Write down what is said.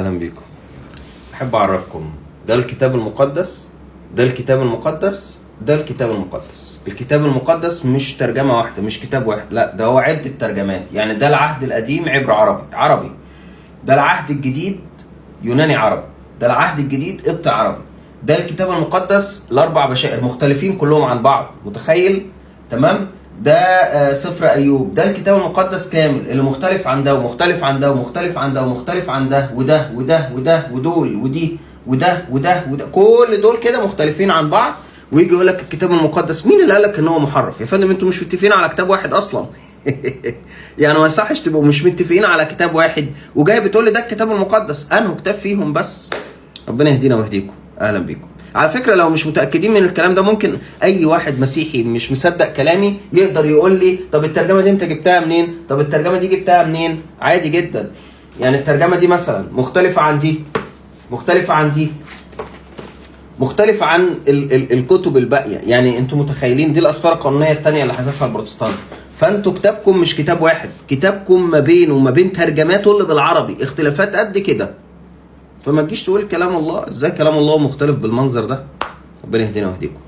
اهلا بيكم. احب اعرفكم ده الكتاب المقدس، ده الكتاب المقدس، ده الكتاب المقدس. الكتاب المقدس مش ترجمة واحدة، مش كتاب واحد، لا ده هو عدة ترجمات. يعني ده العهد القديم عبر عربي، ده العهد الجديد يوناني عربي، ده العهد الجديد قبطي عربي. ده الكتاب المقدس الاربع بشائر مختلفين كلهم عن بعض، متخيل؟ تمام. ده سفر ايوب، ده الكتاب المقدس كامل اللي مختلف عن ده ومختلف عن ده ومختلف عن ده ومختلف عن ده، وده وده وده ودول ودي وده وده وده، كل دول كده مختلفين عن بعض. ويجي يقول لك الكتاب المقدس، مين اللي قال لك ان هو محرف؟ يا فندم انتوا مش متفقين على كتاب واحد اصلا. يعني ما يصحش تبقوا مش متفقين على كتاب واحد وجاي بتقول لي ده الكتاب المقدس. انه كتاب فيهم بس؟ ربنا يهدينا ويهديكم. اهلا بيكم. على فكره لو مش متاكدين من الكلام ده، ممكن اي واحد مسيحي مش مصدق كلامي يقدر يقول لي طب الترجمه دي انت جبتها منين؟ طب الترجمه دي جبتها منين؟ عادي جدا. يعني الترجمه دي مثلا مختلفه عن دي، مختلفه عن دي، مختلفة عن الكتب الباقية. يعني انتوا متخيلين دي الأسفار القانونية الثانية اللي حذفها البروتستانت. فانتوا كتابكم مش كتاب واحد، كتابكم ما بينه وما بين ترجماته اللي بالعربي اختلافات قد كده. فما تجيش تقول كلام الله ازاي كلام الله مختلف بالمنظر ده. ربنا يهدينا ويهديكم.